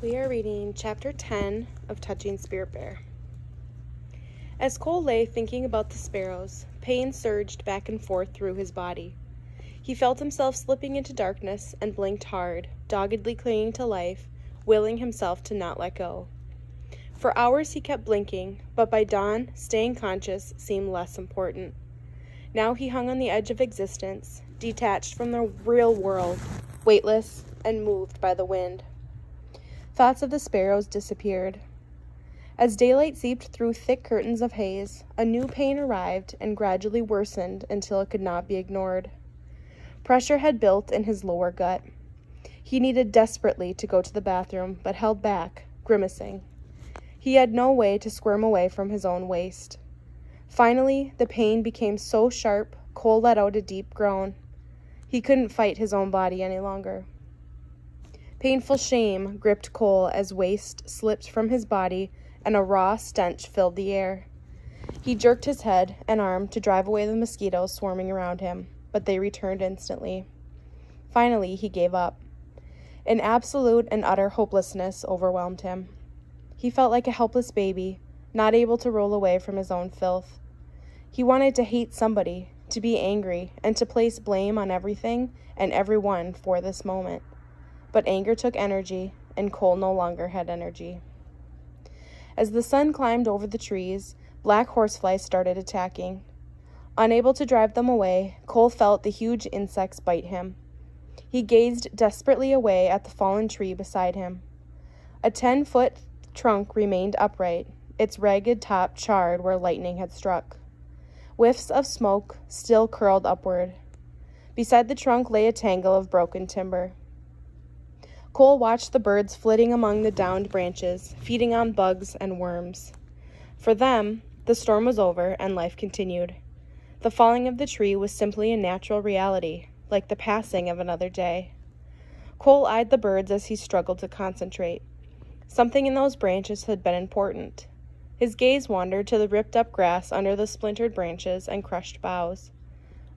We are reading Chapter 10 of Touching Spirit Bear. As Cole lay thinking about the sparrows, pain surged back and forth through his body. He felt himself slipping into darkness and blinked hard, doggedly clinging to life, willing himself to not let go. For hours he kept blinking, but by dawn, staying conscious seemed less important. Now he hung on the edge of existence, detached from the real world, weightless and moved by the wind. Thoughts of the sparrows disappeared. As daylight seeped through thick curtains of haze, a new pain arrived and gradually worsened until it could not be ignored. Pressure had built in his lower gut. He needed desperately to go to the bathroom, but held back, grimacing. He had no way to squirm away from his own waist. Finally, the pain became so sharp, Cole let out a deep groan. He couldn't fight his own body any longer. Painful shame gripped Cole as waste slipped from his body and a raw stench filled the air. He jerked his head and arm to drive away the mosquitoes swarming around him, but they returned instantly. Finally, he gave up. An absolute and utter hopelessness overwhelmed him. He felt like a helpless baby, not able to roll away from his own filth. He wanted to hate somebody, to be angry, and to place blame on everything and everyone for this moment. But anger took energy, and Cole no longer had energy. As the sun climbed over the trees, black horseflies started attacking. Unable to drive them away, Cole felt the huge insects bite him. He gazed desperately away at the fallen tree beside him. A 10-foot trunk remained upright, its ragged top charred where lightning had struck. Whiffs of smoke still curled upward. Beside the trunk lay a tangle of broken timber. Cole watched the birds flitting among the downed branches, feeding on bugs and worms. For them, the storm was over and life continued. The falling of the tree was simply a natural reality, like the passing of another day. Cole eyed the birds as he struggled to concentrate. Something in those branches had been important. His gaze wandered to the ripped-up grass under the splintered branches and crushed boughs.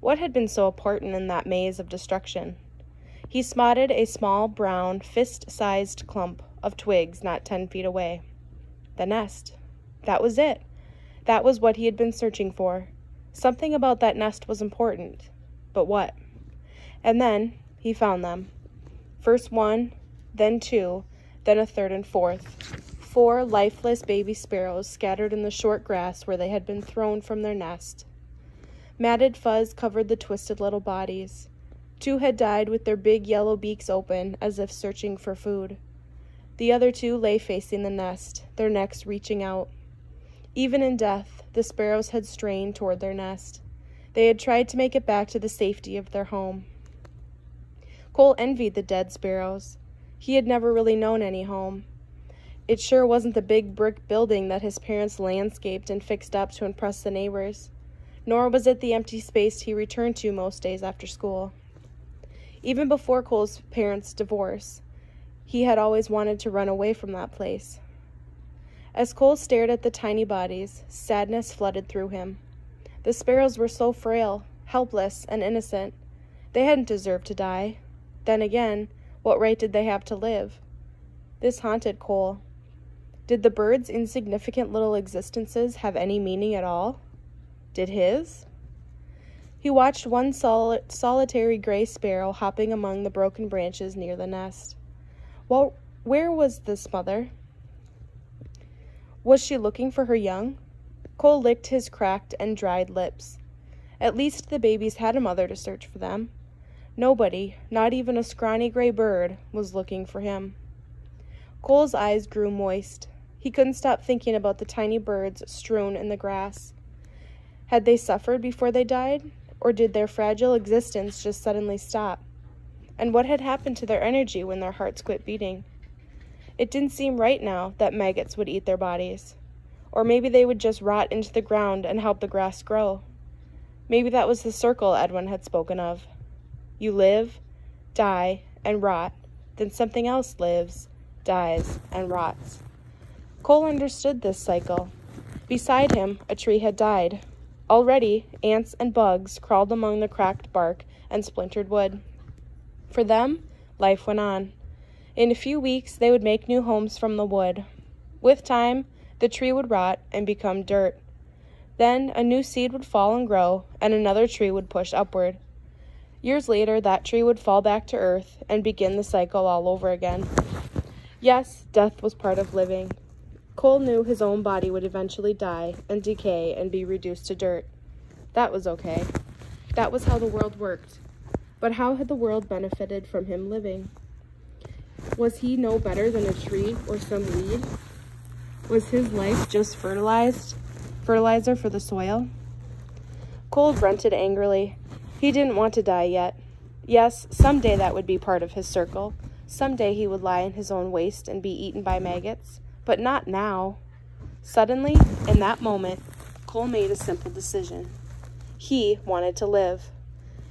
What had been so important in that maze of destruction? He spotted a small, brown, fist-sized clump of twigs not 10 feet away. The nest. That was it. That was what he had been searching for. Something about that nest was important. But what? And then he found them. First one, then two, then a third and fourth. 4 lifeless baby sparrows scattered in the short grass where they had been thrown from their nest. Matted fuzz covered the twisted little bodies. 2 had died with their big yellow beaks open, as if searching for food. The other 2 lay facing the nest, their necks reaching out. Even in death, the sparrows had strained toward their nest. They had tried to make it back to the safety of their home. Cole envied the dead sparrows. He had never really known any home. It sure wasn't the big brick building that his parents landscaped and fixed up to impress the neighbors, nor was it the empty space he returned to most days after school. Even before Cole's parents' divorce, he had always wanted to run away from that place. As Cole stared at the tiny bodies, sadness flooded through him. The sparrows were so frail, helpless, and innocent. They hadn't deserved to die. Then again, what right did they have to live? This haunted Cole. Did the birds' insignificant little existences have any meaning at all? Did his? He watched one solitary gray sparrow hopping among the broken branches near the nest. Well, where was this mother? Was she looking for her young? Cole licked his cracked and dried lips. At least the babies had a mother to search for them. Nobody, not even a scrawny gray bird, was looking for him. Cole's eyes grew moist. He couldn't stop thinking about the tiny birds strewn in the grass. Had they suffered before they died? Or did their fragile existence just suddenly stop? And what had happened to their energy when their hearts quit beating? It didn't seem right now that maggots would eat their bodies. Or maybe they would just rot into the ground and help the grass grow. Maybe that was the circle Edwin had spoken of. You live, die, and rot, then something else lives, dies, and rots. Cole understood this cycle. Beside him, a tree had died. Already, ants and bugs crawled among the cracked bark and splintered wood. For them, life went on. In a few weeks, they would make new homes from the wood. With time, the tree would rot and become dirt. Then a new seed would fall and grow, and another tree would push upward. Years later, that tree would fall back to earth and begin the cycle all over again. Yes, death was part of living. Cole knew his own body would eventually die and decay and be reduced to dirt. That was okay. That was how the world worked. But how had the world benefited from him living? Was he no better than a tree or some weed? Was his life just fertilizer for the soil? Cole grunted angrily. He didn't want to die yet. Yes, someday that would be part of his circle. Someday he would lie in his own waste and be eaten by maggots. But not now. Suddenly, in that moment, Cole made a simple decision. He wanted to live.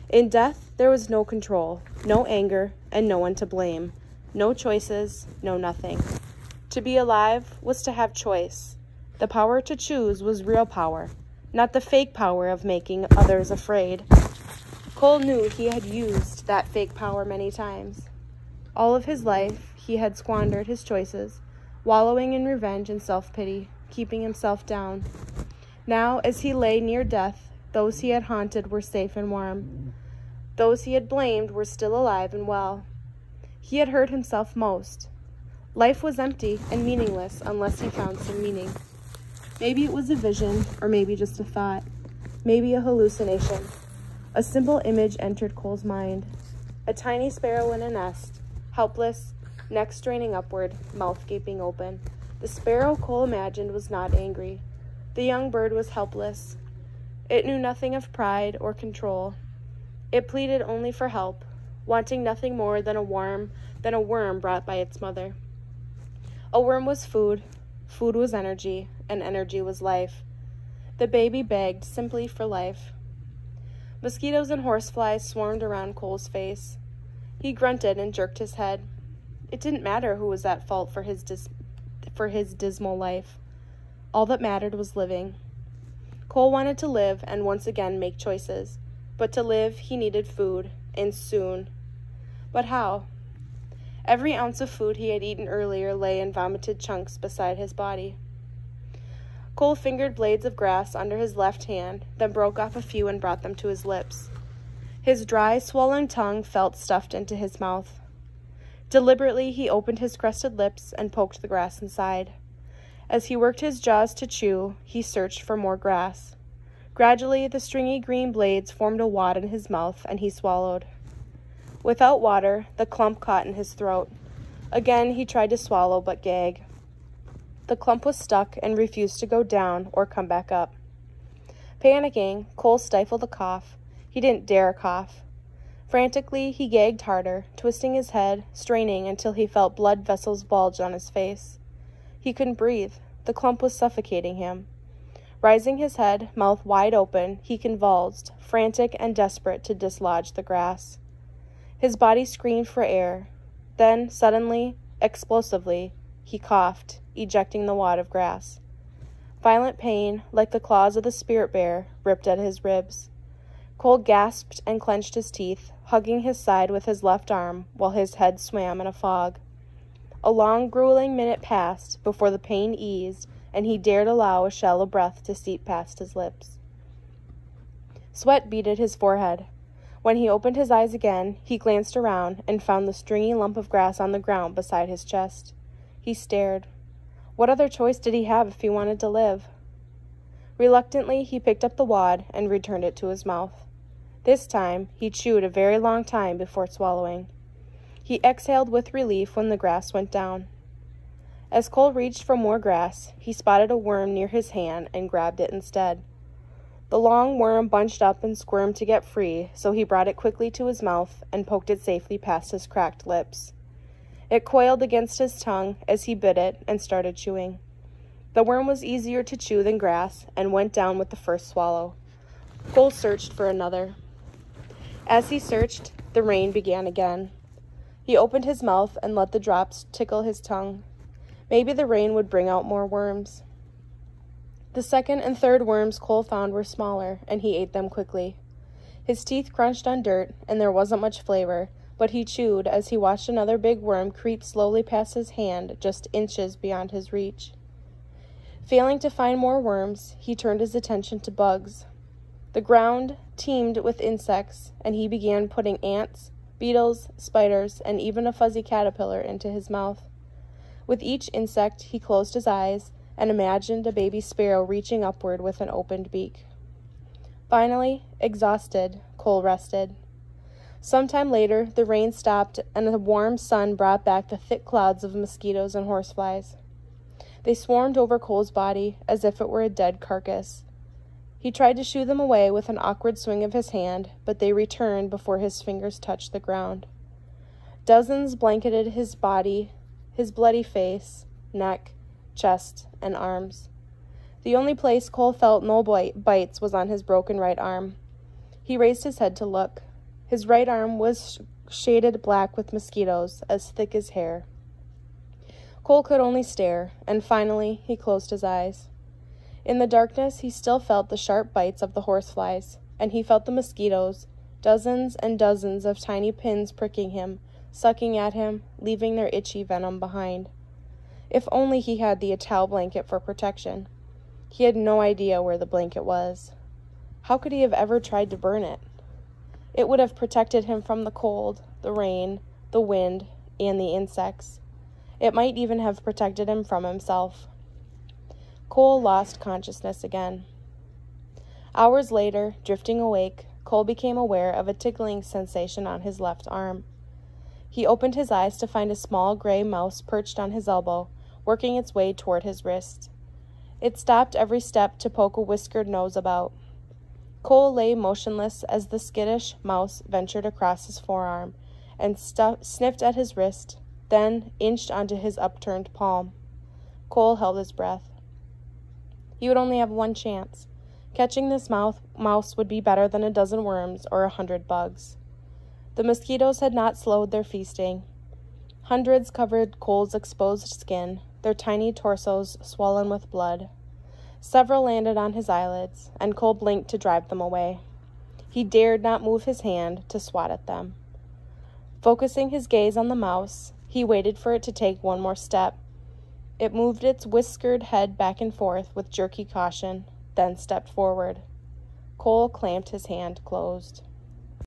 In death, there was no control, no anger, and no one to blame. No choices, no nothing. To be alive was to have choice. The power to choose was real power, not the fake power of making others afraid. Cole knew he had used that fake power many times. All of his life, he had squandered his choices, wallowing in revenge and self-pity, keeping himself down. Now, as he lay near death, those he had haunted were safe and warm. Those he had blamed were still alive and well. He had hurt himself most. Life was empty and meaningless unless he found some meaning. Maybe it was a vision, or maybe just a thought. Maybe a hallucination. A simple image entered Cole's mind. A tiny sparrow in a nest, helpless, neck straining upward, mouth gaping open. The sparrow Cole imagined was not angry. The young bird was helpless. It knew nothing of pride or control. It pleaded only for help, wanting nothing more than a worm brought by its mother. A worm was food was energy, and energy was life. The baby begged simply for life. Mosquitoes and horseflies swarmed around Cole's face. He grunted and jerked his head. It didn't matter who was at fault for his dismal life. All that mattered was living. Cole wanted to live and once again make choices. But to live, he needed food, and soon. But how? Every ounce of food he had eaten earlier lay in vomited chunks beside his body. Cole fingered blades of grass under his left hand, then broke off a few and brought them to his lips. His dry, swollen tongue felt stuffed into his mouth. Deliberately, he opened his crusted lips and poked the grass inside. As he worked his jaws to chew, he searched for more grass. Gradually, the stringy green blades formed a wad in his mouth, and he swallowed. Without water, the clump caught in his throat. Again, he tried to swallow, but gag. The clump was stuck and refused to go down or come back up. Panicking, Cole stifled a cough. He didn't dare cough. Frantically, he gagged harder, twisting his head, straining until he felt blood vessels bulge on his face. He couldn't breathe. The clump was suffocating him. Rising his head, mouth wide open, he convulsed, frantic and desperate to dislodge the grass. His body screamed for air. Then, suddenly, explosively, he coughed, ejecting the wad of grass. Violent pain, like the claws of the spirit bear, ripped at his ribs. Cole gasped and clenched his teeth, hugging his side with his left arm while his head swam in a fog. A long, grueling minute passed before the pain eased and he dared allow a shallow breath to seep past his lips. Sweat beaded his forehead. When he opened his eyes again, he glanced around and found the stringy lump of grass on the ground beside his chest. He stared. What other choice did he have if he wanted to live? Reluctantly, he picked up the wad and returned it to his mouth. This time, he chewed a very long time before swallowing. He exhaled with relief when the grass went down. As Cole reached for more grass, he spotted a worm near his hand and grabbed it instead. The long worm bunched up and squirmed to get free, so he brought it quickly to his mouth and poked it safely past his cracked lips. It coiled against his tongue as he bit it and started chewing. The worm was easier to chew than grass and went down with the first swallow. Cole searched for another. As he searched, the rain began again. He opened his mouth and let the drops tickle his tongue. Maybe the rain would bring out more worms. The second and third worms Cole found were smaller, and he ate them quickly. His teeth crunched on dirt, and there wasn't much flavor, but he chewed as he watched another big worm creep slowly past his hand just inches beyond his reach. Failing to find more worms, he turned his attention to bugs. The ground teemed with insects, and he began putting ants, beetles, spiders, and even a fuzzy caterpillar into his mouth. With each insect, he closed his eyes and imagined a baby sparrow reaching upward with an opened beak. Finally, exhausted, Cole rested. Sometime later, the rain stopped, and a warm sun brought back the thick clouds of mosquitoes and horseflies. They swarmed over Cole's body as if it were a dead carcass. He tried to shoo them away with an awkward swing of his hand, but they returned before his fingers touched the ground. Dozens blanketed his body, his bloody face, neck, chest, and arms. The only place Cole felt no bites was on his broken right arm. He raised his head to look. His right arm was shaded black with mosquitoes, as thick as hair. Cole could only stare, and finally he closed his eyes. In the darkness, he still felt the sharp bites of the horseflies, and he felt the mosquitoes, dozens and dozens of tiny pins pricking him, sucking at him, leaving their itchy venom behind. If only he had the towel blanket for protection. He had no idea where the blanket was. How could he have ever tried to burn it? It would have protected him from the cold, the rain, the wind, and the insects. It might even have protected him from himself. Cole lost consciousness again. Hours later, drifting awake, Cole became aware of a tickling sensation on his left arm. He opened his eyes to find a small gray mouse perched on his elbow, working its way toward his wrist. It stopped every step to poke a whiskered nose about. Cole lay motionless as the skittish mouse ventured across his forearm and sniffed at his wrist, then inched onto his upturned palm. Cole held his breath. He would only have one chance. Catching this mouse would be better than a dozen worms or 100 bugs. The mosquitoes had not slowed their feasting. Hundreds covered Cole's exposed skin, their tiny torsos swollen with blood. Several landed on his eyelids, and Cole blinked to drive them away. He dared not move his hand to swat at them. Focusing his gaze on the mouse, he waited for it to take one more step. It moved its whiskered head back and forth with jerky caution, then stepped forward. Cole clamped his hand closed.